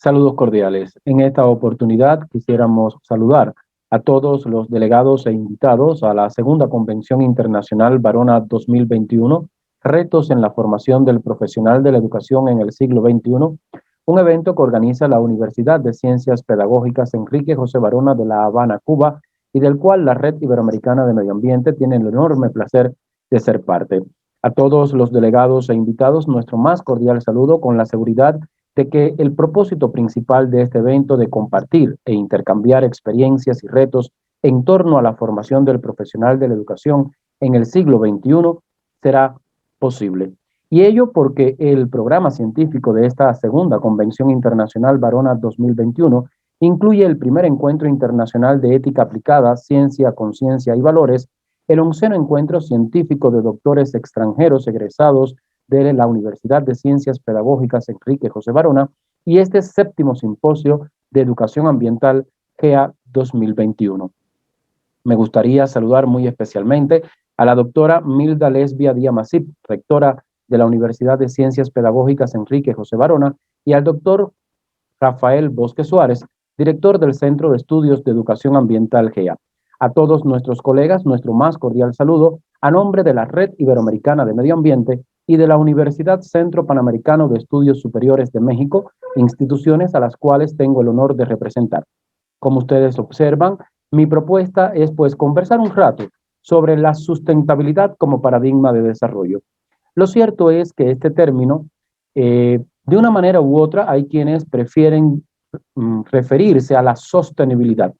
Saludos cordiales. En esta oportunidad quisiéramos saludar a todos los delegados e invitados a la segunda Convención Internacional Varona 2021, Retos en la Formación del Profesional de la Educación en el siglo XXI, un evento que organiza la Universidad de Ciencias Pedagógicas Enrique José Varona de La Habana, Cuba, y del cual la Red Iberoamericana de Medio Ambiente tiene el enorme placer de ser parte. A todos los delegados e invitados, nuestro más cordial saludo con la seguridad de que el propósito principal de este evento de compartir e intercambiar experiencias y retos en torno a la formación del profesional de la educación en el siglo XXI será posible. Y ello porque el programa científico de esta segunda Convención Internacional Varona 2021 incluye el primer encuentro internacional de ética aplicada, ciencia, conciencia y valores, el 11º encuentro científico de doctores extranjeros egresados de la Universidad de Ciencias Pedagógicas Enrique José Varona y este séptimo simposio de educación ambiental GEA 2021. Me gustaría saludar muy especialmente a la doctora Milda Lesbia Díaz-Masip, rectora de la Universidad de Ciencias Pedagógicas Enrique José Varona, y al doctor Rafael Bosque Suárez, director del Centro de Estudios de Educación Ambiental GEA. A todos nuestros colegas, nuestro más cordial saludo a nombre de la Red Iberoamericana de Medio Ambiente y de la Universidad Centro Panamericano de Estudios Superiores de México, instituciones a las cuales tengo el honor de representar. Como ustedes observan, mi propuesta es pues conversar un rato sobre la sustentabilidad como paradigma de desarrollo. Lo cierto es que este término, de una manera u otra, hay quienes prefieren referirse a la sostenibilidad.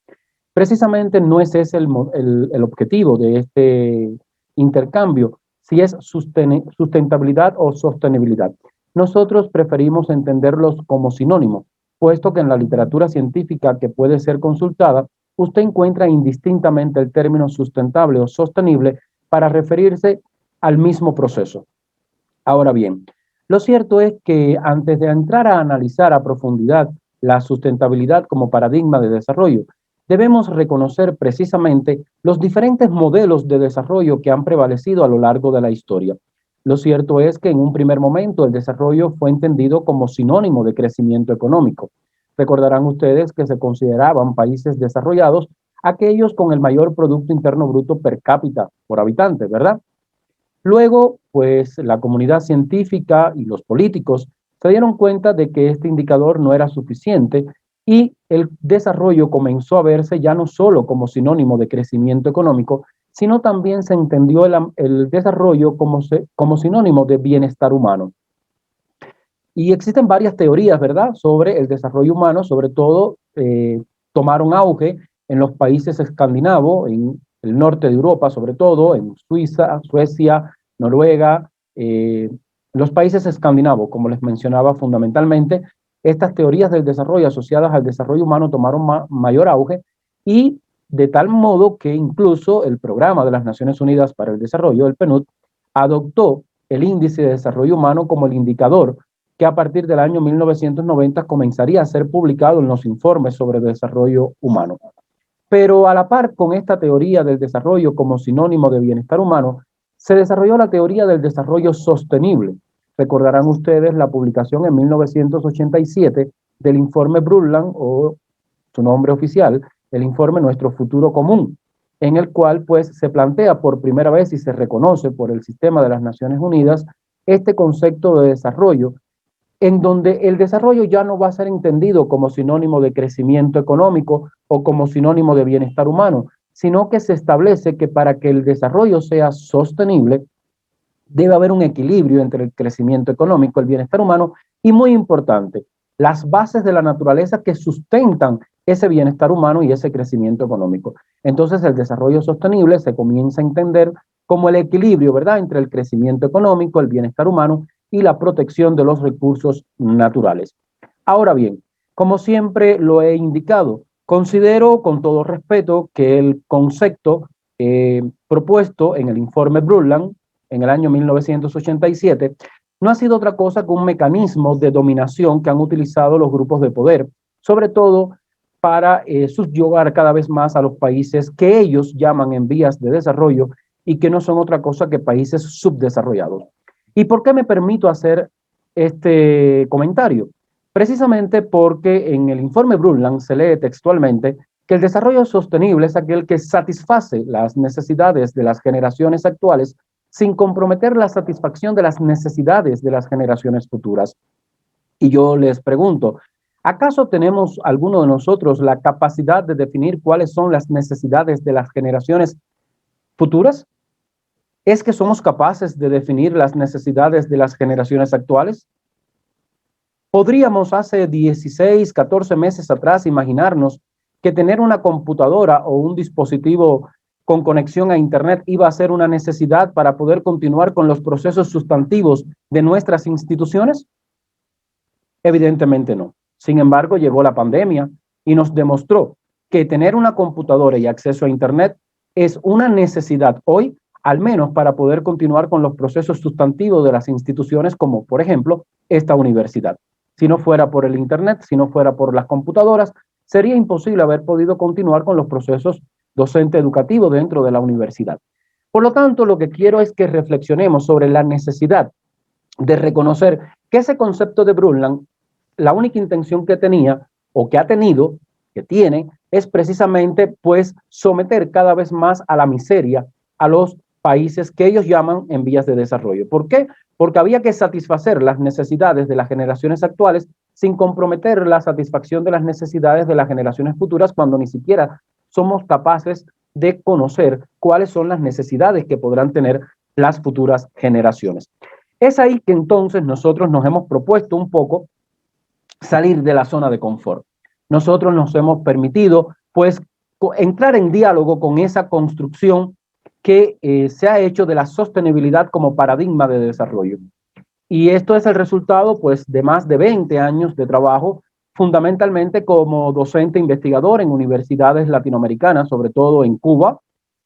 Precisamente no es ese el objetivo de este intercambio, si es sustentabilidad o sostenibilidad. Nosotros preferimos entenderlos como sinónimos, puesto que en la literatura científica que puede ser consultada, usted encuentra indistintamente el término sustentable o sostenible para referirse al mismo proceso. Ahora bien, lo cierto es que antes de entrar a analizar a profundidad la sustentabilidad como paradigma de desarrollo, debemos reconocer precisamente los diferentes modelos de desarrollo que han prevalecido a lo largo de la historia. Lo cierto es que en un primer momento el desarrollo fue entendido como sinónimo de crecimiento económico. Recordarán ustedes que se consideraban países desarrollados aquellos con el mayor Producto Interno Bruto per cápita por habitante, ¿verdad? Luego, pues la comunidad científica y los políticos se dieron cuenta de que este indicador no era suficiente y el desarrollo comenzó a verse ya no solo como sinónimo de crecimiento económico, sino también se entendió el desarrollo como sinónimo de bienestar humano. Y existen varias teorías, ¿verdad?, sobre el desarrollo humano, sobre todo tomaron auge en los países escandinavos, en el norte de Europa, sobre todo, en Suiza, Suecia, Noruega, los países escandinavos, como les mencionaba fundamentalmente, estas teorías del desarrollo asociadas al desarrollo humano tomaron mayor auge y de tal modo que incluso el Programa de las Naciones Unidas para el Desarrollo, el PNUD, adoptó el Índice de Desarrollo Humano como el indicador que a partir del año 1990 comenzaría a ser publicado en los informes sobre desarrollo humano. Pero a la par con esta teoría del desarrollo como sinónimo de bienestar humano, se desarrolló la teoría del desarrollo sostenible. Recordarán ustedes la publicación en 1987 del informe Brundtland, o su nombre oficial, el informe Nuestro Futuro Común, en el cual pues se plantea por primera vez y se reconoce por el sistema de las Naciones Unidas este concepto de desarrollo, en donde el desarrollo ya no va a ser entendido como sinónimo de crecimiento económico o como sinónimo de bienestar humano, sino que se establece que para que el desarrollo sea sostenible, debe haber un equilibrio entre el crecimiento económico, el bienestar humano y, muy importante, las bases de la naturaleza que sustentan ese bienestar humano y ese crecimiento económico. Entonces, el desarrollo sostenible se comienza a entender como el equilibrio, ¿verdad?, entre el crecimiento económico, el bienestar humano y la protección de los recursos naturales. Ahora bien, como siempre lo he indicado, considero con todo respeto que el concepto propuesto en el informe Brundtland en el año 1987 no ha sido otra cosa que un mecanismo de dominación que han utilizado los grupos de poder, sobre todo para subyugar cada vez más a los países que ellos llaman en vías de desarrollo y que no son otra cosa que países subdesarrollados. ¿Y por qué me permito hacer este comentario? precisamente porque en el informe Brundtland se lee textualmente que el desarrollo sostenible es aquel que satisface las necesidades de las generaciones actuales sin comprometer la satisfacción de las necesidades de las generaciones futuras. Y yo les pregunto, ¿acaso tenemos alguno de nosotros la capacidad de definir cuáles son las necesidades de las generaciones futuras? ¿Es que somos capaces de definir las necesidades de las generaciones actuales? ¿Podríamos hace 16, 14 meses atrás imaginarnos que tener una computadora o un dispositivo con conexión a Internet iba a ser una necesidad para poder continuar con los procesos sustantivos de nuestras instituciones? Evidentemente no. Sin embargo, llegó la pandemia y nos demostró que tener una computadora y acceso a Internet es una necesidad hoy, al menos para poder continuar con los procesos sustantivos de las instituciones, como por ejemplo esta universidad. Si no fuera por el Internet, si no fuera por las computadoras, sería imposible haber podido continuar con los procesos docente educativos dentro de la universidad. Por lo tanto, lo que quiero es que reflexionemos sobre la necesidad de reconocer que ese concepto de Brundtland, la única intención que tenía o que ha tenido, que tiene, es precisamente pues someter cada vez más a la miseria a los países que ellos llaman en vías de desarrollo. ¿Por qué? Porque había que satisfacer las necesidades de las generaciones actuales sin comprometer la satisfacción de las necesidades de las generaciones futuras cuando ni siquiera somos capaces de conocer cuáles son las necesidades que podrán tener las futuras generaciones. Es ahí que entonces nosotros nos hemos propuesto un poco salir de la zona de confort. Nosotros nos hemos permitido, pues, entrar en diálogo con esa construcción que se ha hecho de la sostenibilidad como paradigma de desarrollo. Y esto es el resultado, pues, de más de 20 años de trabajo, fundamentalmente como docente investigador en universidades latinoamericanas, sobre todo en Cuba,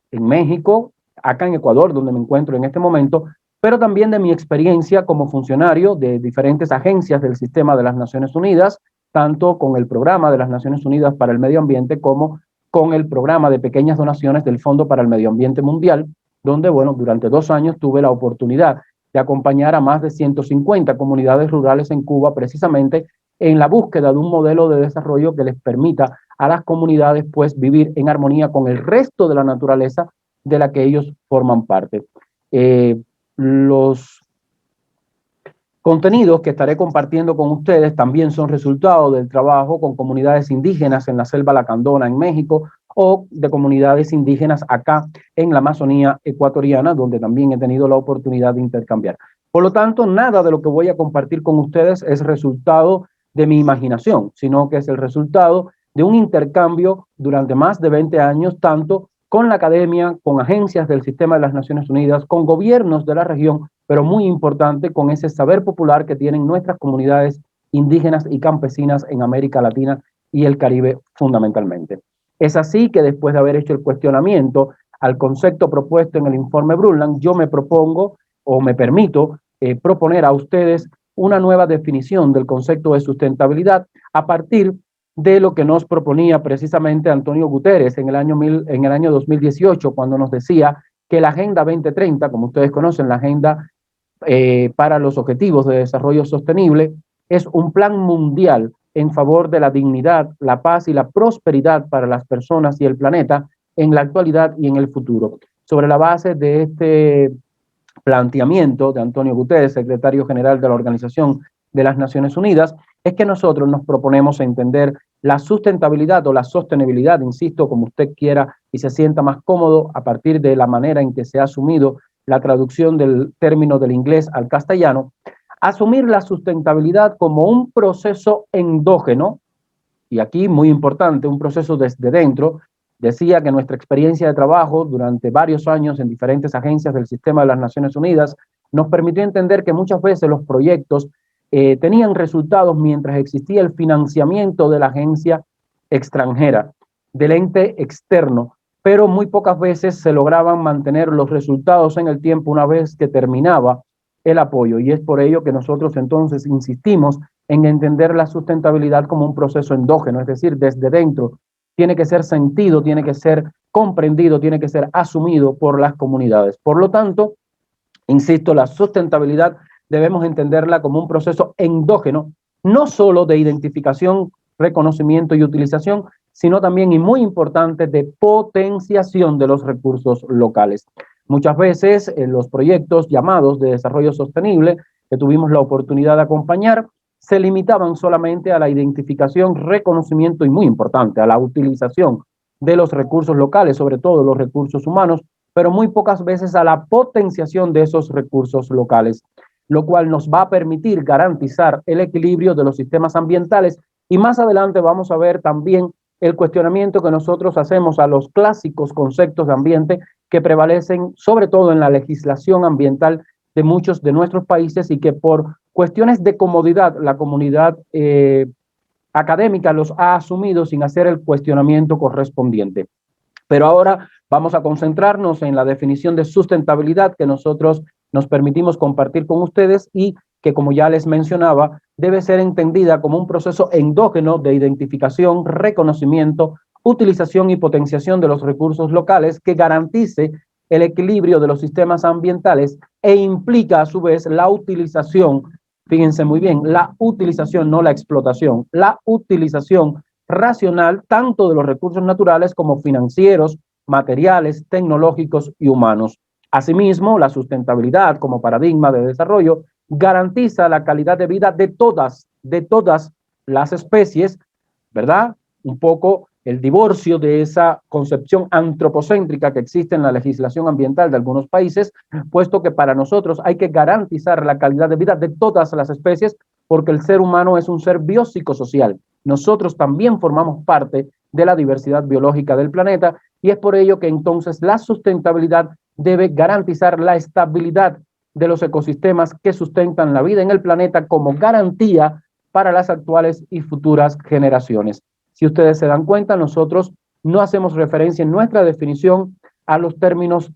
en México, acá en Ecuador, donde me encuentro en este momento, pero también de mi experiencia como funcionario de diferentes agencias del sistema de las Naciones Unidas, tanto con el programa de las Naciones Unidas para el Medio Ambiente como con el programa de pequeñas donaciones del Fondo para el Medio Ambiente Mundial, donde, bueno, durante 2 años tuve la oportunidad de acompañar a más de 150 comunidades rurales en Cuba, precisamente en la búsqueda de un modelo de desarrollo que les permita a las comunidades pues vivir en armonía con el resto de la naturaleza de la que ellos forman parte. Los contenidos que estaré compartiendo con ustedes también son resultado del trabajo con comunidades indígenas en la selva lacandona en México o de comunidades indígenas acá en la Amazonía ecuatoriana, donde también he tenido la oportunidad de intercambiar. Por lo tanto, nada de lo que voy a compartir con ustedes es resultado de mi imaginación, sino que es el resultado de un intercambio durante más de 20 años, tanto con la academia, con agencias del sistema de las Naciones Unidas, con gobiernos de la región, pero muy importante con ese saber popular que tienen nuestras comunidades indígenas y campesinas en América Latina y el Caribe fundamentalmente. Es así que después de haber hecho el cuestionamiento al concepto propuesto en el informe Brundtland, yo me propongo o me permito proponer a ustedes una nueva definición del concepto de sustentabilidad a partir de lo que nos proponía precisamente Antonio Guterres en el año 2018, cuando nos decía que la Agenda 2030, como ustedes conocen, la Agenda para los Objetivos de Desarrollo Sostenible, es un plan mundial en favor de la dignidad, la paz y la prosperidad para las personas y el planeta en la actualidad y en el futuro. Sobre la base de este planteamiento de Antonio Guterres, secretario general de la Organización de las Naciones Unidas, es que nosotros nos proponemos entender la sustentabilidad o la sostenibilidad, insisto, como usted quiera y se sienta más cómodo a partir de la manera en que se ha asumido la traducción del término del inglés al castellano, asumir la sustentabilidad como un proceso endógeno, y aquí muy importante, un proceso desde dentro. Decía que nuestra experiencia de trabajo durante varios años en diferentes agencias del sistema de las Naciones Unidas nos permitió entender que muchas veces los proyectos tenían resultados mientras existía el financiamiento de la agencia extranjera, del ente externo, pero muy pocas veces se lograban mantener los resultados en el tiempo una vez que terminaba el apoyo. Y es por ello que nosotros entonces insistimos en entender la sustentabilidad como un proceso endógeno, es decir, desde dentro. Tiene que ser sentido, tiene que ser comprendido, tiene que ser asumido por las comunidades. Por lo tanto, insisto, la sustentabilidad debemos entenderla como un proceso endógeno no solo de identificación, reconocimiento y utilización, sino también, y muy importante, de potenciación de los recursos locales. Muchas veces en los proyectos llamados de desarrollo sostenible que tuvimos la oportunidad de acompañar, se limitaban solamente a la identificación, reconocimiento y, muy importante, a la utilización de los recursos locales, sobre todo los recursos humanos, pero muy pocas veces a la potenciación de esos recursos locales, lo cual nos va a permitir garantizar el equilibrio de los sistemas ambientales. Y más adelante vamos a ver también el cuestionamiento que nosotros hacemos a los clásicos conceptos de ambiente que prevalecen sobre todo en la legislación ambiental de muchos de nuestros países y que por cuestiones de comodidad la comunidad académica los ha asumido sin hacer el cuestionamiento correspondiente. Pero ahora vamos a concentrarnos en la definición de sustentabilidad que nosotros nos permitimos compartir con ustedes y que, como ya les mencionaba, debe ser entendida como un proceso endógeno de identificación, reconocimiento, utilización y potenciación de los recursos locales que garantice el equilibrio de los sistemas ambientales e implica a su vez la utilización, fíjense muy bien, la utilización, no la explotación, la utilización racional tanto de los recursos naturales como financieros, materiales, tecnológicos y humanos. Asimismo, la sustentabilidad como paradigma de desarrollo garantiza la calidad de vida de todas las especies, ¿verdad? Un poco el divorcio de esa concepción antropocéntrica que existe en la legislación ambiental de algunos países, puesto que para nosotros hay que garantizar la calidad de vida de todas las especies, porque el ser humano es un ser biopsicosocial. Nosotros también formamos parte de la diversidad biológica del planeta y es por ello que entonces la sustentabilidad debe garantizar la estabilidad de los ecosistemas que sustentan la vida en el planeta como garantía para las actuales y futuras generaciones. Si ustedes se dan cuenta, nosotros no hacemos referencia en nuestra definición a los términos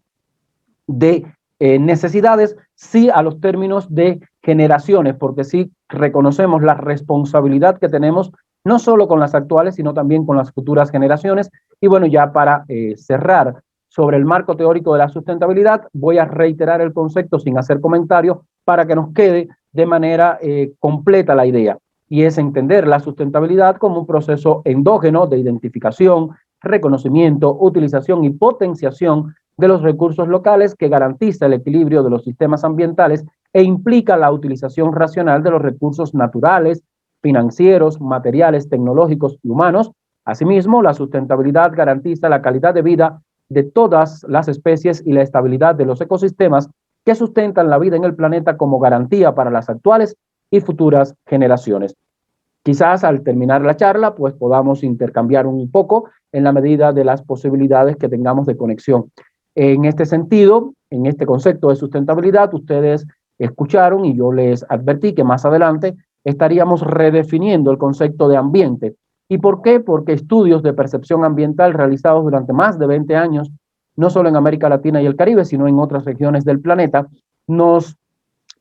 de necesidades, sí a los términos de generaciones, porque sí reconocemos la responsabilidad que tenemos no solo con las actuales, sino también con las futuras generaciones. Y bueno, ya para cerrar sobre el marco teórico de la sustentabilidad, voy a reiterar el concepto sin hacer comentarios para que nos quede de manera completa la idea. Y es entender la sustentabilidad como un proceso endógeno de identificación, reconocimiento, utilización y potenciación de los recursos locales que garantiza el equilibrio de los sistemas ambientales e implica la utilización racional de los recursos naturales, financieros, materiales, tecnológicos y humanos. Asimismo, la sustentabilidad garantiza la calidad de vida de todas las especies y la estabilidad de los ecosistemas que sustentan la vida en el planeta como garantía para las actuales y futuras generaciones. Quizás al terminar la charla, pues podamos intercambiar un poco en la medida de las posibilidades que tengamos de conexión. En este sentido, en este concepto de sustentabilidad, ustedes escucharon y yo les advertí que más adelante estaríamos redefiniendo el concepto de ambiente. ¿Y por qué? Porque estudios de percepción ambiental realizados durante más de 20 años, no solo en América Latina y el Caribe, sino en otras regiones del planeta, nos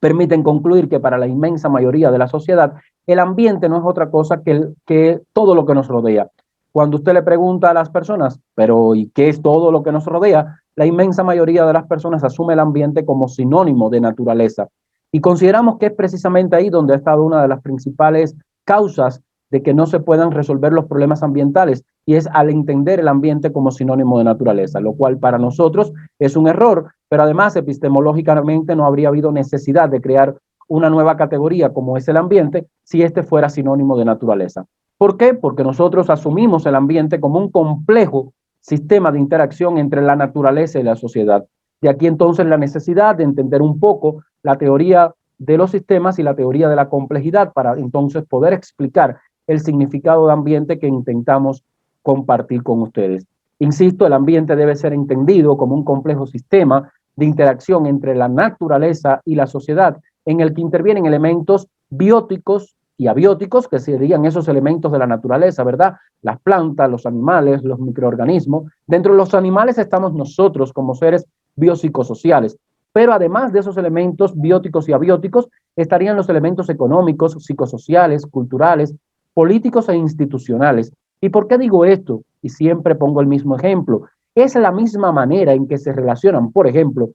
permiten concluir que para la inmensa mayoría de la sociedad, el ambiente no es otra cosa que todo lo que nos rodea. Cuando usted le pregunta a las personas, pero ¿y qué es todo lo que nos rodea? La inmensa mayoría de las personas asume el ambiente como sinónimo de naturaleza. Y consideramos que es precisamente ahí donde ha estado una de las principales causas de que no se puedan resolver los problemas ambientales, y es al entender el ambiente como sinónimo de naturaleza, lo cual para nosotros es un error, pero además epistemológicamente no habría habido necesidad de crear una nueva categoría como es el ambiente si este fuera sinónimo de naturaleza. ¿Por qué? Porque nosotros asumimos el ambiente como un complejo sistema de interacción entre la naturaleza y la sociedad. De aquí entonces la necesidad de entender un poco la teoría de los sistemas y la teoría de la complejidad para entonces poder explicar el significado de ambiente que intentamos compartir con ustedes. Insisto, el ambiente debe ser entendido como un complejo sistema de interacción entre la naturaleza y la sociedad, en el que intervienen elementos bióticos y abióticos, que serían esos elementos de la naturaleza, ¿verdad? Las plantas, los animales, los microorganismos. Dentro de los animales estamos nosotros como seres biopsicosociales, pero además de esos elementos bióticos y abióticos, estarían los elementos económicos, psicosociales, culturales, políticos e institucionales. ¿Y por qué digo esto? Y siempre pongo el mismo ejemplo. Es la misma manera en que se relacionan, por ejemplo,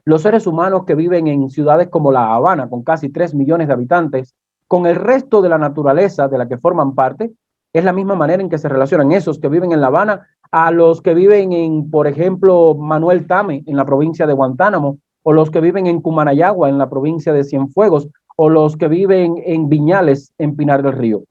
los seres humanos que viven en ciudades como La Habana, con casi 3 millones de habitantes, con el resto de la naturaleza de la que forman parte, es la misma manera en que se relacionan esos que viven en La Habana a los que viven en, por ejemplo, Manuel Tame, en la provincia de Guantánamo, o los que viven en Cumanayagua, en la provincia de Cienfuegos, o los que viven en Viñales, en Pinar del Río.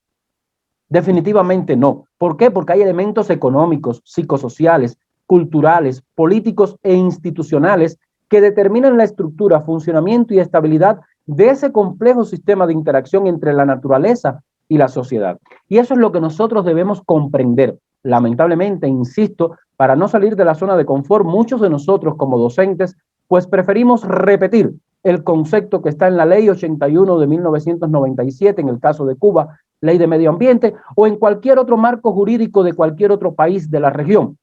Definitivamente no. ¿Por qué? Porque hay elementos económicos, psicosociales, culturales, políticos e institucionales que determinan la estructura, funcionamiento y estabilidad de ese complejo sistema de interacción entre la naturaleza y la sociedad. Y eso es lo que nosotros debemos comprender. Lamentablemente, insisto, para no salir de la zona de confort, muchos de nosotros como docentes, pues preferimos repetir el concepto que está en la Ley 81 de 1997, en el caso de Cuba, Ley de Medio Ambiente, o en cualquier otro marco jurídico de cualquier otro país de la región.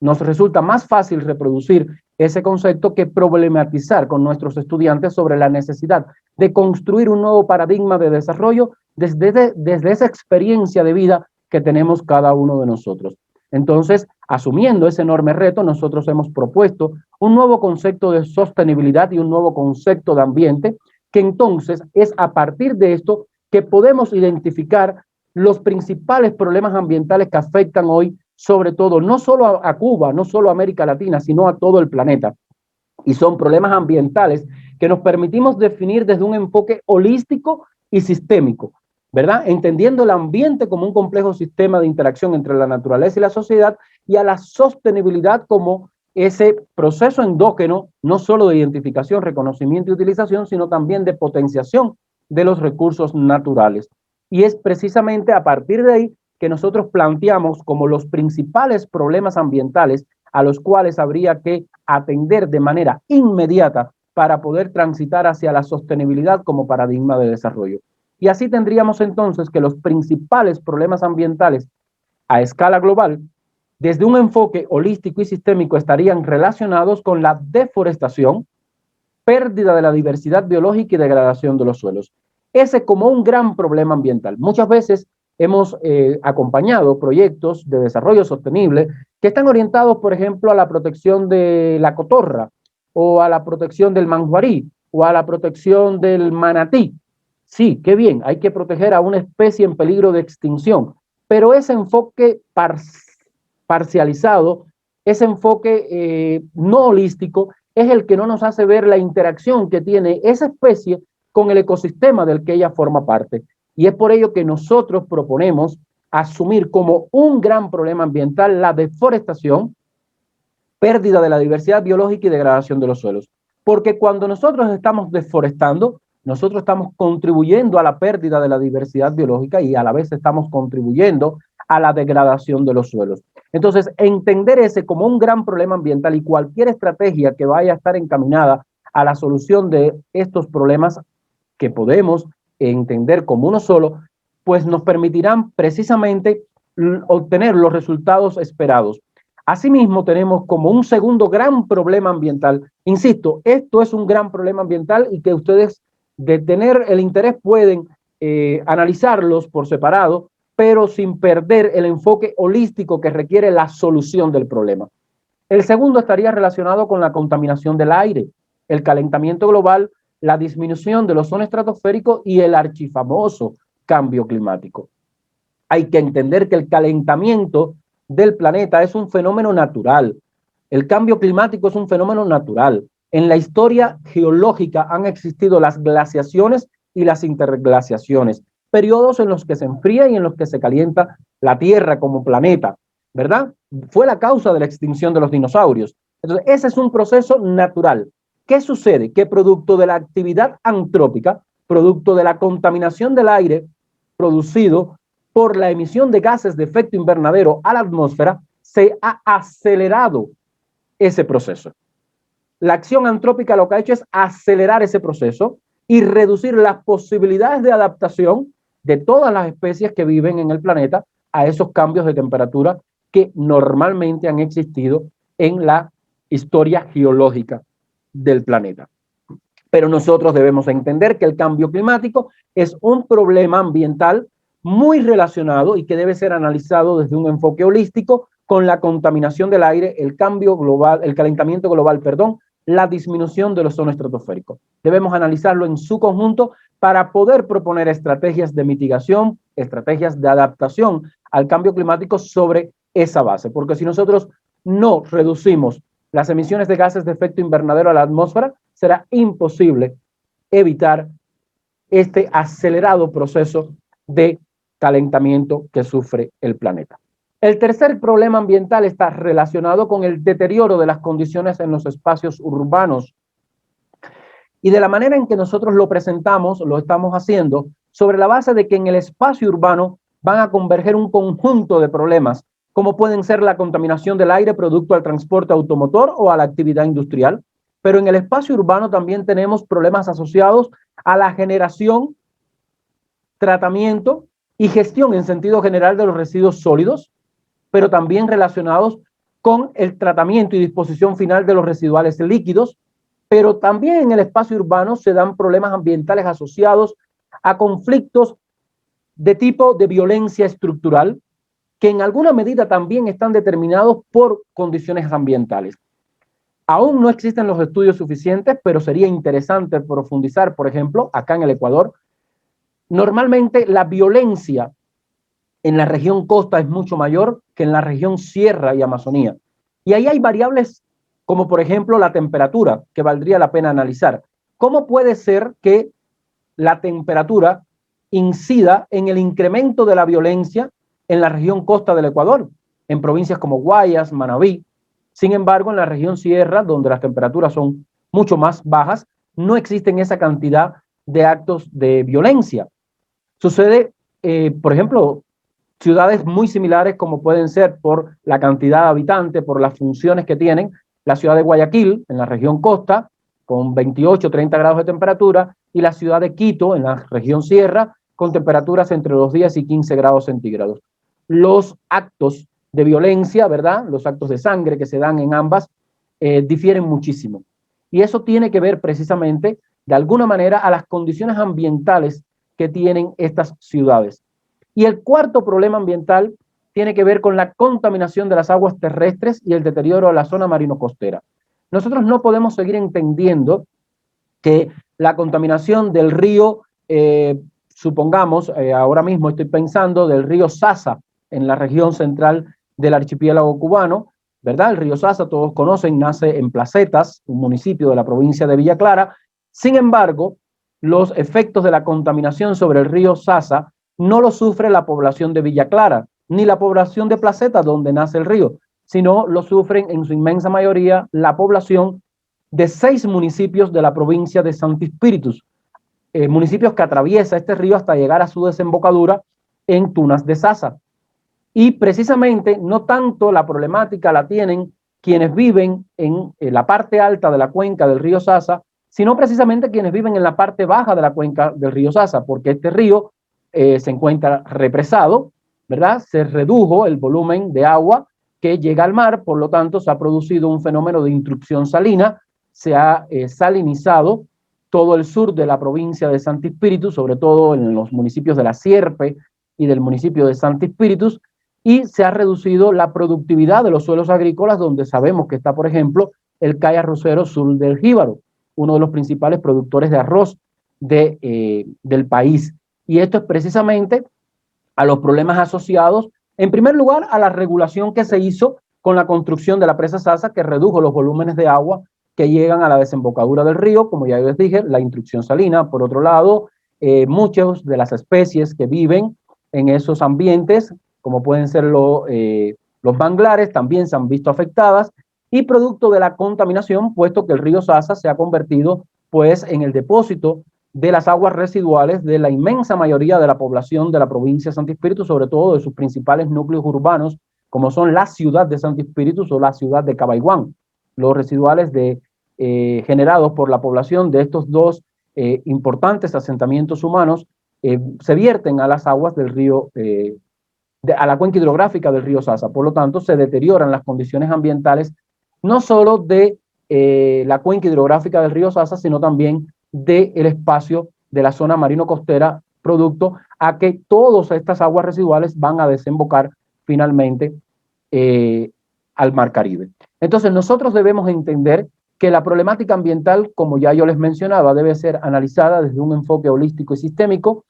Nos resulta más fácil reproducir ese concepto que problematizar con nuestros estudiantes sobre la necesidad de construir un nuevo paradigma de desarrollo desde esa experiencia de vida que tenemos cada uno de nosotros. Entonces, asumiendo ese enorme reto, nosotros hemos propuesto un nuevo concepto de sostenibilidad y un nuevo concepto de ambiente, que entonces es a partir de esto que podemos identificar los principales problemas ambientales que afectan hoy, sobre todo, no solo a Cuba, no solo a América Latina, sino a todo el planeta. Y son problemas ambientales que nos permitimos definir desde un enfoque holístico y sistémico, ¿verdad? Entendiendo el ambiente como un complejo sistema de interacción entre la naturaleza y la sociedad, y a la sostenibilidad como ese proceso endógeno, no solo de identificación, reconocimiento y utilización, sino también de potenciación de los recursos naturales. Y es precisamente a partir de ahí que nosotros planteamos como los principales problemas ambientales a los cuales habría que atender de manera inmediata para poder transitar hacia la sostenibilidad como paradigma de desarrollo. Y así tendríamos entonces que los principales problemas ambientales a escala global, desde un enfoque holístico y sistémico, estarían relacionados con la deforestación, pérdida de la diversidad biológica y degradación de los suelos. Ese como un gran problema ambiental. Muchas veces hemos acompañado proyectos de desarrollo sostenible que están orientados, por ejemplo, a la protección de la cotorra, o a la protección del manguarí, o a la protección del manatí. Sí, qué bien, hay que proteger a una especie en peligro de extinción, pero ese enfoque parcializado, ese enfoque no holístico, es el que no nos hace ver la interacción que tiene esa especie con el ecosistema del que ella forma parte. Y es por ello que nosotros proponemos asumir como un gran problema ambiental la deforestación, pérdida de la diversidad biológica y degradación de los suelos. Porque cuando nosotros estamos deforestando, nosotros estamos contribuyendo a la pérdida de la diversidad biológica y a la vez estamos contribuyendo a la degradación de los suelos. Entonces, entender ese como un gran problema ambiental y cualquier estrategia que vaya a estar encaminada a la solución de estos problemas que podemos entender como uno solo, pues nos permitirán precisamente obtener los resultados esperados. Asimismo, tenemos como un segundo gran problema ambiental. Insisto, esto es un gran problema ambiental y que ustedes, de tener el interés, pueden analizarlos por separado, pero sin perder el enfoque holístico que requiere la solución del problema. El segundo estaría relacionado con la contaminación del aire, el calentamiento global, la disminución del ozono estratosférico y el archifamoso cambio climático. Hay que entender que el calentamiento del planeta es un fenómeno natural. El cambio climático es un fenómeno natural. En la historia geológica han existido las glaciaciones y las interglaciaciones, periodos en los que se enfría y en los que se calienta la Tierra como planeta, ¿verdad? Fue la causa de la extinción de los dinosaurios. Entonces, ese es un proceso natural. ¿Qué sucede? Que producto de la actividad antrópica, producto de la contaminación del aire producido por la emisión de gases de efecto invernadero a la atmósfera, se ha acelerado ese proceso. La acción antrópica lo que ha hecho es acelerar ese proceso y reducir las posibilidades de adaptación de todas las especies que viven en el planeta a esos cambios de temperatura que normalmente han existido en la historia geológica del planeta. Pero nosotros debemos entender que el cambio climático es un problema ambiental muy relacionado y que debe ser analizado desde un enfoque holístico con la contaminación del aire, el cambio global, el calentamiento global, perdón, la disminución del ozono estratosférico. Debemos analizarlo en su conjunto para poder proponer estrategias de mitigación, estrategias de adaptación al cambio climático sobre esa base. Porque si nosotros no reducimos las emisiones de gases de efecto invernadero a la atmósfera, será imposible evitar este acelerado proceso de calentamiento que sufre el planeta. El tercer problema ambiental está relacionado con el deterioro de las condiciones en los espacios urbanos. Y de la manera en que nosotros lo presentamos, lo estamos haciendo sobre la base de que en el espacio urbano van a converger un conjunto de problemas, como pueden ser la contaminación del aire producto al transporte automotor o a la actividad industrial. Pero en el espacio urbano también tenemos problemas asociados a la generación, tratamiento y gestión en sentido general de los residuos sólidos, pero también relacionados con el tratamiento y disposición final de los residuales líquidos. Pero también en el espacio urbano se dan problemas ambientales asociados a conflictos de tipo de violencia estructural, que en alguna medida también están determinados por condiciones ambientales. Aún no existen los estudios suficientes, pero sería interesante profundizar, por ejemplo, acá en el Ecuador. Normalmente la violencia en la región costa es mucho mayor que en la región sierra y Amazonía. Y ahí hay variables como por ejemplo la temperatura, que valdría la pena analizar. ¿Cómo puede ser que la temperatura incida en el incremento de la violencia en la región costa del Ecuador, en provincias como Guayas, Manabí? Sin embargo, en la región sierra, donde las temperaturas son mucho más bajas, no existen esa cantidad de actos de violencia. Sucede, por ejemplo, ciudades muy similares como pueden ser por la cantidad de habitantes, por las funciones que tienen, la ciudad de Guayaquil, en la región costa, con 28, 30 grados de temperatura, y la ciudad de Quito, en la región sierra, con temperaturas entre los 10 y 15 grados centígrados. Los actos de violencia, ¿verdad? Los actos de sangre que se dan en ambas difieren muchísimo. Y eso tiene que ver precisamente, de alguna manera, a las condiciones ambientales que tienen estas ciudades. Y el cuarto problema ambiental tiene que ver con la contaminación de las aguas terrestres y el deterioro de la zona marino-costera. Nosotros no podemos seguir entendiendo que la contaminación del río, supongamos, ahora mismo estoy pensando del río Sasa en la región central del archipiélago cubano, ¿verdad? El río Sasa, todos conocen, nace en Placetas, un municipio de la provincia de Villa Clara. Sin embargo, los efectos de la contaminación sobre el río Sasa no lo sufre la población de Villa Clara, ni la población de Placetas, donde nace el río, sino lo sufren en su inmensa mayoría la población de 6 municipios de la provincia de Santo Espíritu, municipios que atraviesa este río hasta llegar a su desembocadura en Tunas de Sasa. Y precisamente no tanto la problemática la tienen quienes viven en la parte alta de la cuenca del río Sasa, sino precisamente quienes viven en la parte baja de la cuenca del río Sasa, porque este río se encuentra represado, ¿verdad? Se redujo el volumen de agua que llega al mar, por lo tanto se ha producido un fenómeno de intrusión salina, se ha salinizado todo el sur de la provincia de Santo Espíritu, sobre todo en los municipios de La Sierpe y del municipio de Santo Espíritu, y se ha reducido la productividad de los suelos agrícolas, donde sabemos que está, por ejemplo, el Cay Arrocero Sur del Jíbaro, uno de los principales productores de arroz del país. Y esto es precisamente a los problemas asociados, en primer lugar, a la regulación que se hizo con la construcción de la presa Sasa, que redujo los volúmenes de agua que llegan a la desembocadura del río, como ya les dije, la intrusión salina. Por otro lado, muchas de las especies que viven en esos ambientes, como pueden ser los manglares, también se han visto afectadas, y producto de la contaminación, puesto que el río Sasa se ha convertido pues en el depósito de las aguas residuales de la inmensa mayoría de la población de la provincia de Santo Espíritu, sobre todo de sus principales núcleos urbanos, como son la ciudad de Santo Espíritu o la ciudad de Cabaiguán. Los residuales generados por la población de estos dos importantes asentamientos humanos se vierten a las aguas del río, a la cuenca hidrográfica del río Sasa. Por lo tanto, se deterioran las condiciones ambientales no solo de la cuenca hidrográfica del río Sasa, sino también del espacio de la zona marino-costera, producto a que todas estas aguas residuales van a desembocar finalmente al Mar Caribe. Entonces nosotros debemos entender que la problemática ambiental, como ya yo les mencionaba, debe ser analizada desde un enfoque holístico y sistémico,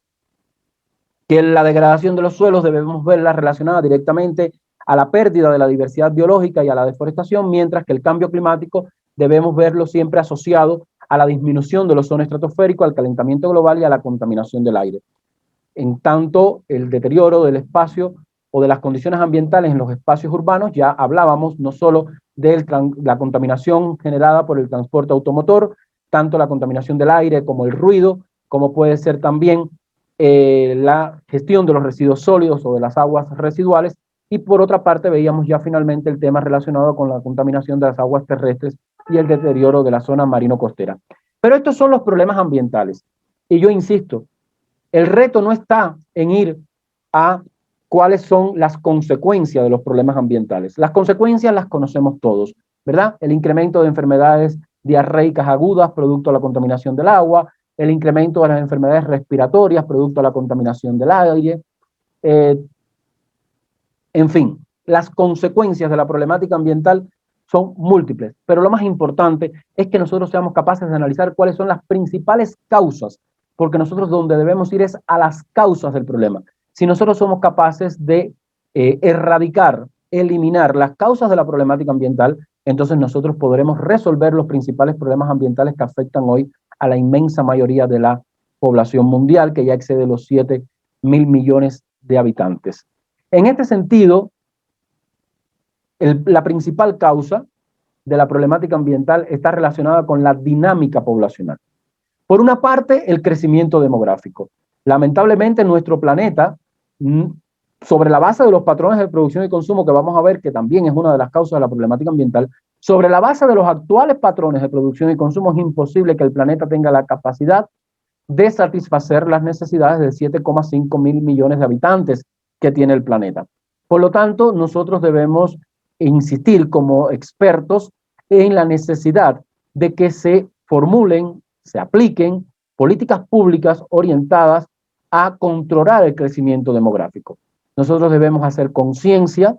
que la degradación de los suelos debemos verla relacionada directamente a la pérdida de la diversidad biológica y a la deforestación, mientras que el cambio climático debemos verlo siempre asociado a la disminución del ozono estratosférico, al calentamiento global y a la contaminación del aire. En tanto, el deterioro del espacio o de las condiciones ambientales en los espacios urbanos, ya hablábamos no solo de la contaminación generada por el transporte automotor, tanto la contaminación del aire como el ruido, como puede ser también la gestión de los residuos sólidos o de las aguas residuales, y por otra parte veíamos ya finalmente el tema relacionado con la contaminación de las aguas terrestres y el deterioro de la zona marino-costera. Pero estos son los problemas ambientales. Y yo insisto, el reto no está en ir a cuáles son las consecuencias de los problemas ambientales. Las consecuencias las conocemos todos, ¿verdad? El incremento de enfermedades diarreicas agudas producto de la contaminación del agua, el incremento de las enfermedades respiratorias producto de la contaminación del aire, en fin, las consecuencias de la problemática ambiental son múltiples, pero lo más importante es que nosotros seamos capaces de analizar cuáles son las principales causas, porque nosotros donde debemos ir es a las causas del problema. Si nosotros somos capaces de erradicar, eliminar las causas de la problemática ambiental, entonces nosotros podremos resolver los principales problemas ambientales que afectan hoy a la inmensa mayoría de la población mundial, que ya excede los 7.000 millones de habitantes. En este sentido, la principal causa de la problemática ambiental está relacionada con la dinámica poblacional. Por una parte, el crecimiento demográfico. Lamentablemente, nuestro planeta, sobre la base de los patrones de producción y consumo, que vamos a ver que también es una de las causas de la problemática ambiental, sobre la base de los actuales patrones de producción y consumo, es imposible que el planeta tenga la capacidad de satisfacer las necesidades de 7,5 mil millones de habitantes que tiene el planeta. Por lo tanto, nosotros debemos insistir como expertos en la necesidad de que se formulen, se apliquen políticas públicas orientadas a controlar el crecimiento demográfico. Nosotros debemos hacer conciencia,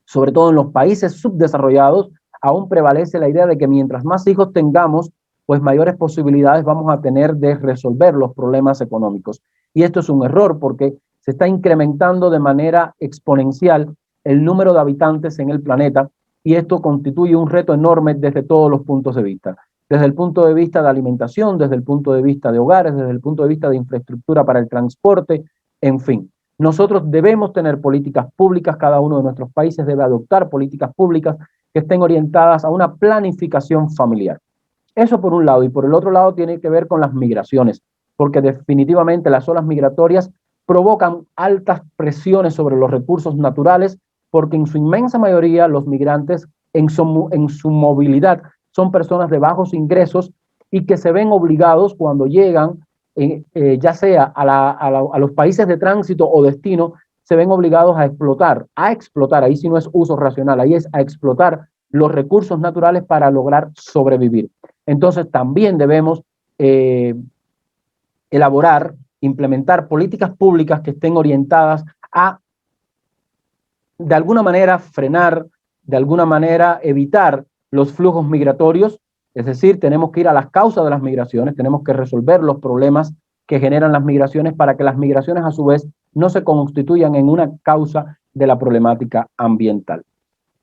sobre todo en los países subdesarrollados, aún prevalece la idea de que mientras más hijos tengamos, pues mayores posibilidades vamos a tener de resolver los problemas económicos. Y esto es un error porque se está incrementando de manera exponencial el número de habitantes en el planeta y esto constituye un reto enorme desde todos los puntos de vista. Desde el punto de vista de alimentación, desde el punto de vista de hogares, desde el punto de vista de infraestructura para el transporte, en fin. Nosotros debemos tener políticas públicas, cada uno de nuestros países debe adoptar políticas públicas que estén orientadas a una planificación familiar. Eso por un lado, y por el otro lado tiene que ver con las migraciones, porque definitivamente las olas migratorias provocan altas presiones sobre los recursos naturales, porque en su inmensa mayoría los migrantes en su movilidad son personas de bajos ingresos y que se ven obligados cuando llegan, ya sea a los países de tránsito o destino, se ven obligados a explotar, ahí sí no es uso racional, ahí es a explotar los recursos naturales para lograr sobrevivir. Entonces también debemos elaborar, implementar políticas públicas que estén orientadas a, de alguna manera, frenar, de alguna manera, evitar los flujos migratorios. Es decir, tenemos que ir a las causas de las migraciones, tenemos que resolver los problemas que generan las migraciones para que las migraciones a su vez no se constituyan en una causa de la problemática ambiental.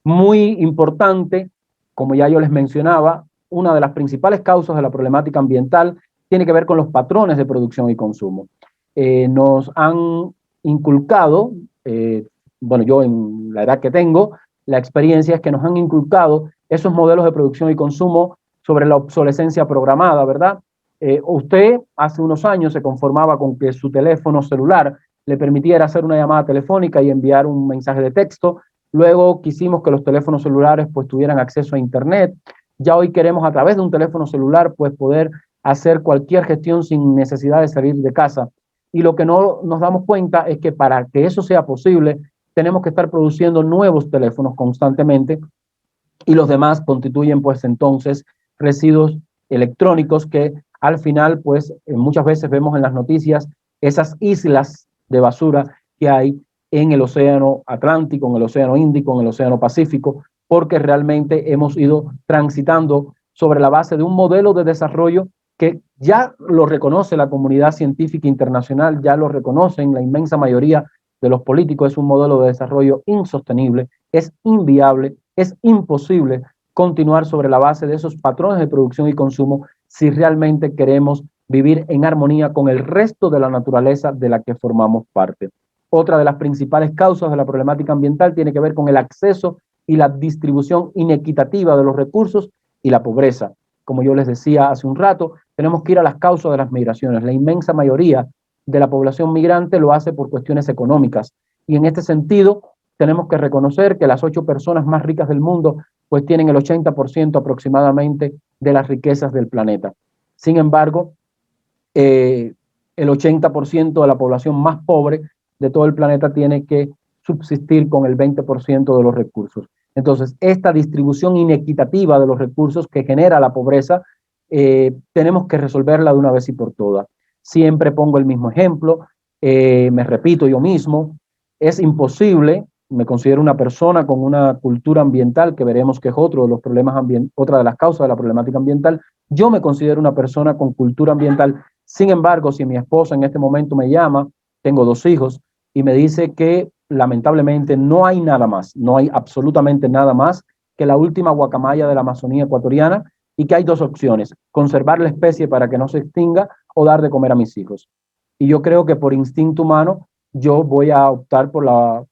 Muy importante, como ya yo les mencionaba, una de las principales causas de la problemática ambiental tiene que ver con los patrones de producción y consumo. Nos han inculcado, bueno, yo en la edad que tengo, la experiencia es que nos han inculcado esos modelos de producción y consumo sobre la obsolescencia programada, ¿verdad? Usted hace unos años se conformaba con que su teléfono celular le permitiera hacer una llamada telefónica y enviar un mensaje de texto. Luego quisimos que los teléfonos celulares pues tuvieran acceso a internet. Ya hoy queremos a través de un teléfono celular pues poder hacer cualquier gestión sin necesidad de salir de casa. Y lo que no nos damos cuenta es que para que eso sea posible tenemos que estar produciendo nuevos teléfonos constantemente y los demás constituyen pues entonces residuos electrónicos que al final pues muchas veces vemos en las noticias esas islas de basura que hay en el océano Atlántico, en el océano Índico, en el océano Pacífico, porque realmente hemos ido transitando sobre la base de un modelo de desarrollo que ya lo reconoce la comunidad científica internacional, ya lo reconocen la inmensa mayoría de los políticos. Es un modelo de desarrollo insostenible, es inviable, es imposible continuar sobre la base de esos patrones de producción y consumo si realmente queremos vivir en armonía con el resto de la naturaleza de la que formamos parte. Otra de las principales causas de la problemática ambiental tiene que ver con el acceso y la distribución inequitativa de los recursos y la pobreza. Como yo les decía hace un rato, tenemos que ir a las causas de las migraciones. La inmensa mayoría de la población migrante lo hace por cuestiones económicas. Y en este sentido, tenemos que reconocer que las 8 personas más ricas del mundo pues tienen el 80% aproximadamente de las riquezas del planeta. Sin embargo, el 80% de la población más pobre de todo el planeta tiene que subsistir con el 20% de los recursos. Entonces, esta distribución inequitativa de los recursos que genera la pobreza, tenemos que resolverla de una vez y por todas. Siempre pongo el mismo ejemplo, me repito yo mismo, es imposible, me considero una persona con una cultura ambiental, que veremos que es otro de los problemas otra de las causas de la problemática ambiental. Yo me considero una persona con cultura ambiental. Sin embargo, si mi esposa en este momento me llama, tengo 2 hijos, y me dice que lamentablemente no hay nada más, no hay absolutamente nada más que la última guacamaya de la Amazonía ecuatoriana, y que hay 2 opciones: conservar la especie para que no se extinga o dar de comer a mis hijos. Y yo creo que por instinto humano yo voy a optar por la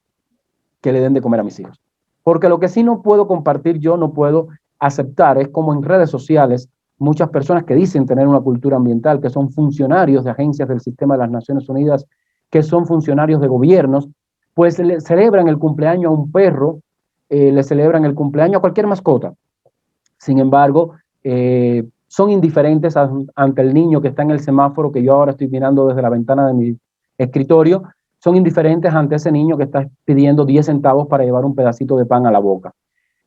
que le den de comer a mis hijos. Porque lo que sí no puedo compartir, yo no puedo aceptar, es como en redes sociales muchas personas que dicen tener una cultura ambiental, que son funcionarios de agencias del sistema de las Naciones Unidas, que son funcionarios de gobiernos, pues le celebran el cumpleaños a un perro, le celebran el cumpleaños a cualquier mascota. Sin embargo, son indiferentes ante el niño que está en el semáforo, que yo ahora estoy mirando desde la ventana de mi escritorio. Son indiferentes ante ese niño que está pidiendo 10 centavos para llevar un pedacito de pan a la boca.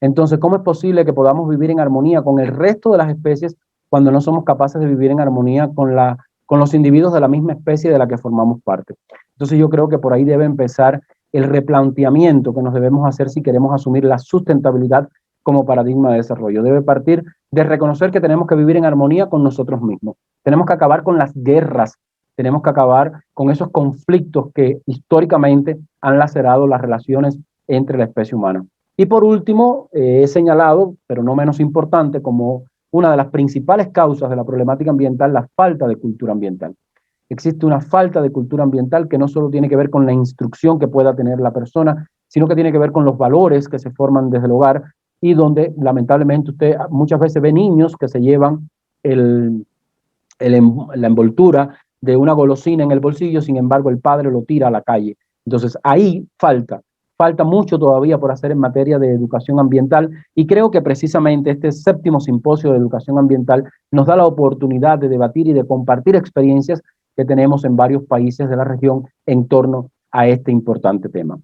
Entonces, ¿cómo es posible que podamos vivir en armonía con el resto de las especies cuando no somos capaces de vivir en armonía con los individuos de la misma especie de la que formamos parte? Entonces, yo creo que por ahí debe empezar el replanteamiento que nos debemos hacer si queremos asumir la sustentabilidad como paradigma de desarrollo. Debe partir de reconocer que tenemos que vivir en armonía con nosotros mismos. Tenemos que acabar con las guerras, tenemos que acabar con esos conflictos que históricamente han lacerado las relaciones entre la especie humana. Y por último, he señalado, pero no menos importante, como una de las principales causas de la problemática ambiental, la falta de cultura ambiental. Existe una falta de cultura ambiental que no solo tiene que ver con la instrucción que pueda tener la persona, sino que tiene que ver con los valores que se forman desde el hogar, y donde lamentablemente usted muchas veces ve niños que se llevan la envoltura de una golosina en el bolsillo, sin embargo el padre lo tira a la calle. Entonces ahí falta mucho todavía por hacer en materia de educación ambiental, y creo que precisamente este 7º simposio de educación ambiental nos da la oportunidad de debatir y de compartir experiencias que tenemos en varios países de la región en torno a este importante tema.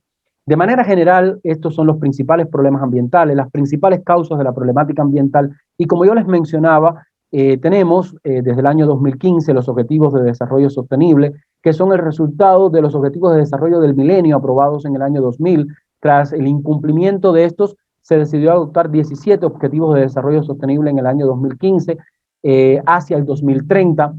De manera general, estos son los principales problemas ambientales, las principales causas de la problemática ambiental, y como yo les mencionaba, tenemos desde el año 2015 los Objetivos de Desarrollo Sostenible, que son el resultado de los Objetivos de Desarrollo del Milenio aprobados en el año 2000. Tras el incumplimiento de estos, se decidió adoptar 17 Objetivos de Desarrollo Sostenible en el año 2015 hacia el 2030,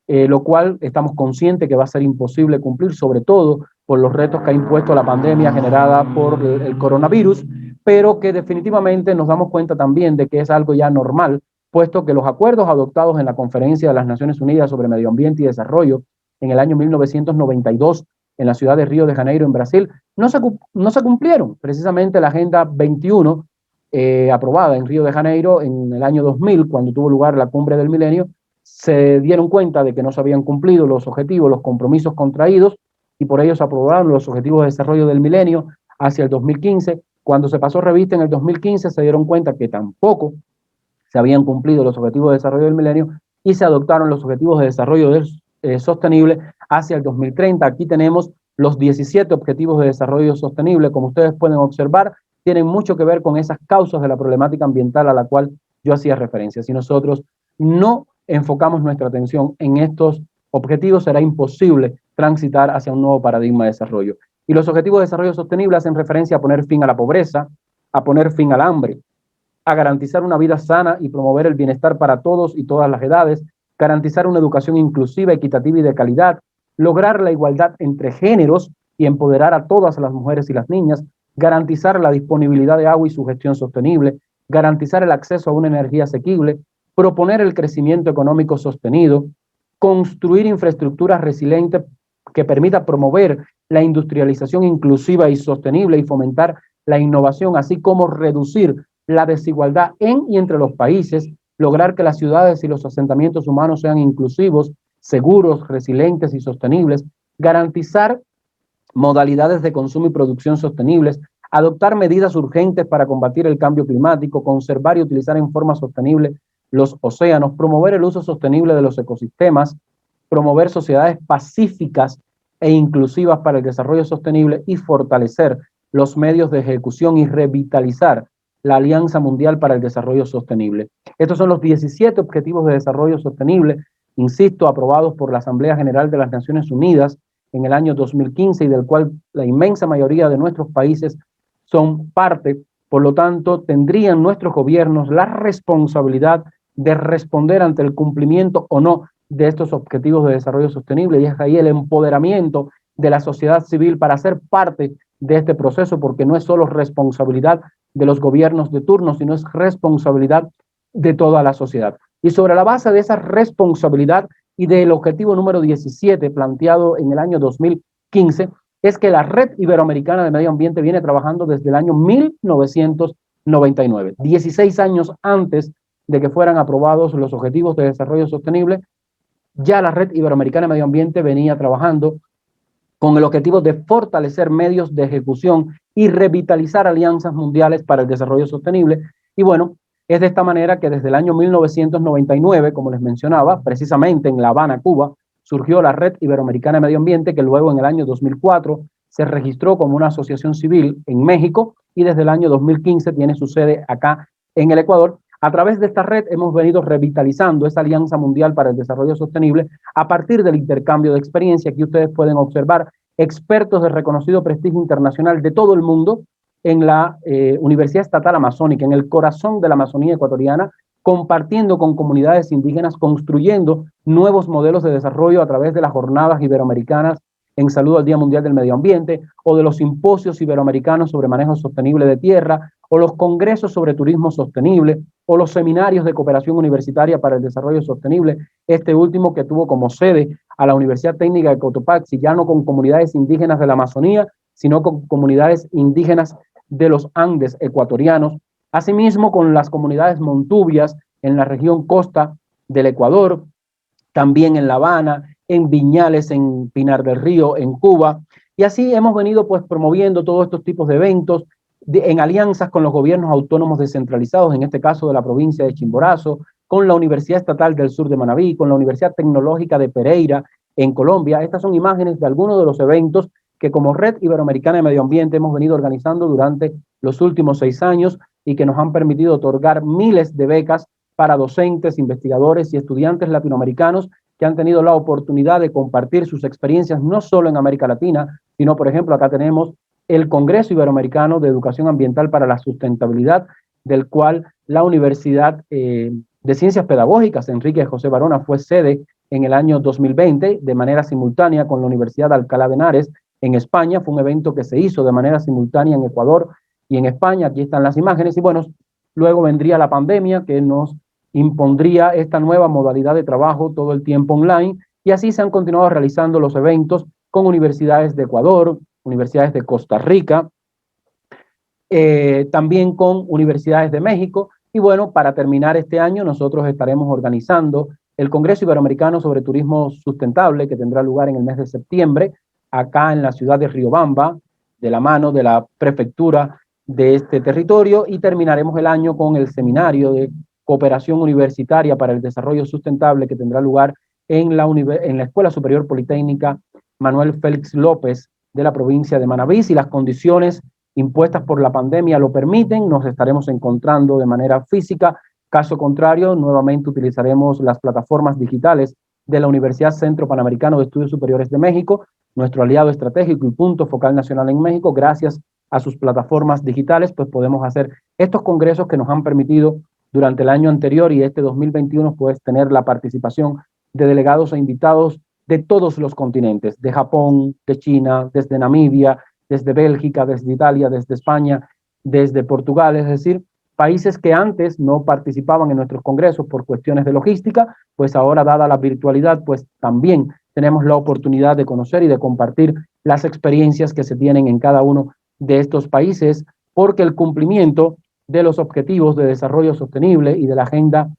lo cual estamos conscientes que va a ser imposible cumplir, sobre todo por los retos que ha impuesto la pandemia generada por el coronavirus, pero que definitivamente nos damos cuenta también de que es algo ya normal, puesto que los acuerdos adoptados en la Conferencia de las Naciones Unidas sobre Medio Ambiente y Desarrollo en el año 1992 en la ciudad de Río de Janeiro, en Brasil, no se cumplieron. Precisamente la Agenda 21, aprobada en Río de Janeiro en el año 2000, cuando tuvo lugar la Cumbre del Milenio, se dieron cuenta de que no se habían cumplido los objetivos, los compromisos contraídos, y por ello se aprobaron los Objetivos de Desarrollo del Milenio hacia el 2015. Cuando se pasó revista en el 2015, se dieron cuenta que tampoco se habían cumplido los Objetivos de Desarrollo del Milenio, y se adoptaron los Objetivos de Desarrollo Sostenible hacia el 2030. Aquí tenemos los 17 Objetivos de Desarrollo Sostenible. Como ustedes pueden observar, tienen mucho que ver con esas causas de la problemática ambiental a la cual yo hacía referencia. Si nosotros no enfocamos nuestra atención en estos objetivos, será imposible transitar hacia un nuevo paradigma de desarrollo. Y los Objetivos de Desarrollo Sostenible hacen referencia a poner fin a la pobreza, a poner fin al hambre, a garantizar una vida sana y promover el bienestar para todos y todas las edades, garantizar una educación inclusiva, equitativa y de calidad, lograr la igualdad entre géneros y empoderar a todas las mujeres y las niñas, garantizar la disponibilidad de agua y su gestión sostenible, garantizar el acceso a una energía asequible, proponer el crecimiento económico sostenido, construir infraestructuras resilientes que permita promover la industrialización inclusiva y sostenible y fomentar la innovación, así como reducir la desigualdad en y entre los países, lograr que las ciudades y los asentamientos humanos sean inclusivos, seguros, resilientes y sostenibles, garantizar modalidades de consumo y producción sostenibles, adoptar medidas urgentes para combatir el cambio climático, conservar y utilizar en forma sostenible los océanos, promover el uso sostenible de los ecosistemas, promover sociedades pacíficas e inclusivas para el desarrollo sostenible y fortalecer los medios de ejecución y revitalizar la Alianza Mundial para el Desarrollo Sostenible. Estos son los 17 Objetivos de Desarrollo Sostenible, insisto, aprobados por la Asamblea General de las Naciones Unidas en el año 2015 y del cual la inmensa mayoría de nuestros países son parte. Por lo tanto, tendrían nuestros gobiernos la responsabilidad de responder ante el cumplimiento o no de estos objetivos de desarrollo sostenible, y es ahí el empoderamiento de la sociedad civil para ser parte de este proceso, porque no es solo responsabilidad de los gobiernos de turno, sino es responsabilidad de toda la sociedad. Y sobre la base de esa responsabilidad y del objetivo número 17 planteado en el año 2015, es que la Red Iberoamericana de Medio Ambiente viene trabajando desde el año 1999, 16 años antes de que fueran aprobados los Objetivos de Desarrollo Sostenible. Ya la Red Iberoamericana de Medio Ambiente venía trabajando con el objetivo de fortalecer medios de ejecución y revitalizar alianzas mundiales para el desarrollo sostenible. Y bueno, es de esta manera que desde el año 1999, como les mencionaba, precisamente en La Habana, Cuba, surgió la Red Iberoamericana de Medio Ambiente, que luego en el año 2004 se registró como una asociación civil en México y desde el año 2015 tiene su sede acá en el Ecuador. A través de esta red hemos venido revitalizando esa Alianza Mundial para el Desarrollo Sostenible a partir del intercambio de experiencia. Aquí ustedes pueden observar expertos de reconocido prestigio internacional de todo el mundo en la Universidad Estatal Amazónica, en el corazón de la Amazonía ecuatoriana, compartiendo con comunidades indígenas, construyendo nuevos modelos de desarrollo a través de las jornadas iberoamericanas en salud al Día Mundial del Medio Ambiente, o de los simposios iberoamericanos sobre manejo sostenible de tierra, o los congresos sobre turismo sostenible, o los seminarios de cooperación universitaria para el desarrollo sostenible, este último que tuvo como sede a la Universidad Técnica de Cotopaxi, ya no con comunidades indígenas de la Amazonía, sino con comunidades indígenas de los Andes ecuatorianos, asimismo con las comunidades montubias en la región costa del Ecuador, también en La Habana, en Viñales, en Pinar del Río, en Cuba, y así hemos venido pues promoviendo todos estos tipos de eventos en alianzas con los gobiernos autónomos descentralizados, en este caso de la provincia de Chimborazo, con la Universidad Estatal del Sur de Manabí, con la Universidad Tecnológica de Pereira, en Colombia. Estas son imágenes de algunos de los eventos que como Red Iberoamericana de Medio Ambiente hemos venido organizando durante los últimos 6 años y que nos han permitido otorgar miles de becas para docentes, investigadores y estudiantes latinoamericanos que han tenido la oportunidad de compartir sus experiencias no solo en América Latina, sino, por ejemplo, acá tenemos el Congreso Iberoamericano de Educación Ambiental para la Sustentabilidad, del cual la Universidad de Ciencias Pedagógicas Enrique José Barona fue sede en el año 2020 de manera simultánea con la Universidad de Alcalá de Henares en España. Fue un evento que se hizo de manera simultánea en Ecuador y en España. Aquí están las imágenes. Y bueno, luego vendría la pandemia que nos impondría esta nueva modalidad de trabajo todo el tiempo online, y así se han continuado realizando los eventos con universidades de Ecuador, universidades de Costa Rica, también con universidades de México. Y bueno, para terminar este año nosotros estaremos organizando el Congreso Iberoamericano sobre Turismo Sustentable, que tendrá lugar en el mes de septiembre, acá en la ciudad de Riobamba, de la mano de la prefectura de este territorio, y terminaremos el año con el seminario de cooperación universitaria para el desarrollo sustentable que tendrá lugar en la Escuela Superior Politécnica Manuel Félix López de la provincia de Manabí. Si las condiciones impuestas por la pandemia lo permiten, nos estaremos encontrando de manera física. Caso contrario, nuevamente utilizaremos las plataformas digitales de la Universidad Centro Panamericano de Estudios Superiores de México, nuestro aliado estratégico y punto focal nacional en México, gracias a sus plataformas digitales, pues podemos hacer estos congresos que nos han permitido durante el año anterior y este 2021, pues tener la participación de delegados e invitados de todos los continentes, de Japón, de China, desde Namibia, desde Bélgica, desde Italia, desde España, desde Portugal, es decir, países que antes no participaban en nuestros congresos por cuestiones de logística, pues ahora dada la virtualidad, pues también tenemos la oportunidad de conocer y de compartir las experiencias que se tienen en cada uno de estos países, porque el cumplimiento de los objetivos de desarrollo sostenible y de la Agenda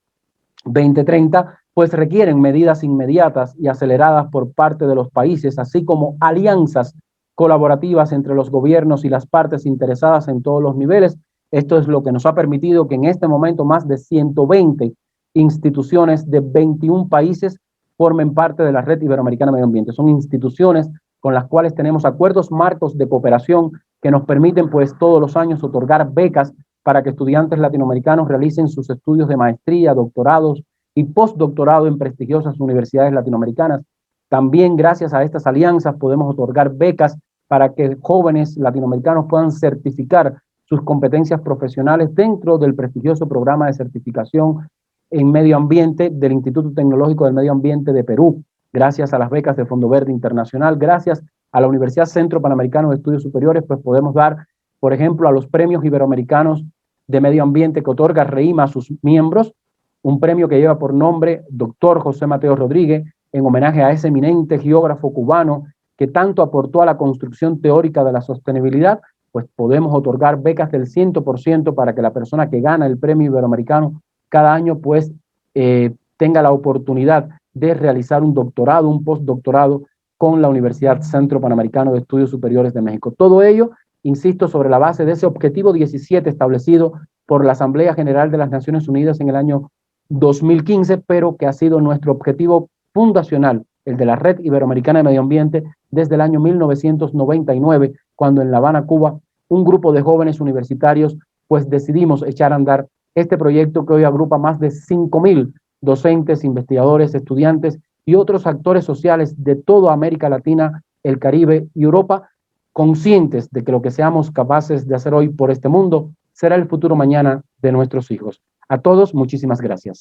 2030, pues requieren medidas inmediatas y aceleradas por parte de los países, así como alianzas colaborativas entre los gobiernos y las partes interesadas en todos los niveles. Esto es lo que nos ha permitido que en este momento más de 120 instituciones de 21 países formen parte de la Red Iberoamericana de Medio Ambiente. Son instituciones con las cuales tenemos acuerdos marcos de cooperación que nos permiten pues todos los años otorgar becas para que estudiantes latinoamericanos realicen sus estudios de maestría, doctorados y postdoctorado en prestigiosas universidades latinoamericanas. También gracias a estas alianzas podemos otorgar becas para que jóvenes latinoamericanos puedan certificar sus competencias profesionales dentro del prestigioso programa de certificación en medio ambiente del Instituto Tecnológico del Medio Ambiente de Perú, gracias a las becas del Fondo Verde Internacional, gracias a la Universidad Centro Panamericano de Estudios Superiores, pues podemos dar, por ejemplo, a los premios iberoamericanos de medio ambiente que otorga REIMA a sus miembros, un premio que lleva por nombre Dr. José Mateo Rodríguez, en homenaje a ese eminente geógrafo cubano que tanto aportó a la construcción teórica de la sostenibilidad, pues podemos otorgar becas del 100% para que la persona que gana el premio iberoamericano cada año pues tenga la oportunidad de realizar un doctorado, un postdoctorado con la Universidad Centro Panamericano de Estudios Superiores de México. Todo ello, insisto, sobre la base de ese objetivo 17 establecido por la Asamblea General de las Naciones Unidas en el año 2015, pero que ha sido nuestro objetivo fundacional, el de la Red Iberoamericana de Medio Ambiente, desde el año 1999, cuando en La Habana, Cuba, un grupo de jóvenes universitarios, pues decidimos echar a andar este proyecto que hoy agrupa más de 5,000 docentes, investigadores, estudiantes y otros actores sociales de toda América Latina, el Caribe y Europa, conscientes de que lo que seamos capaces de hacer hoy por este mundo será el futuro mañana de nuestros hijos. A todos, muchísimas gracias.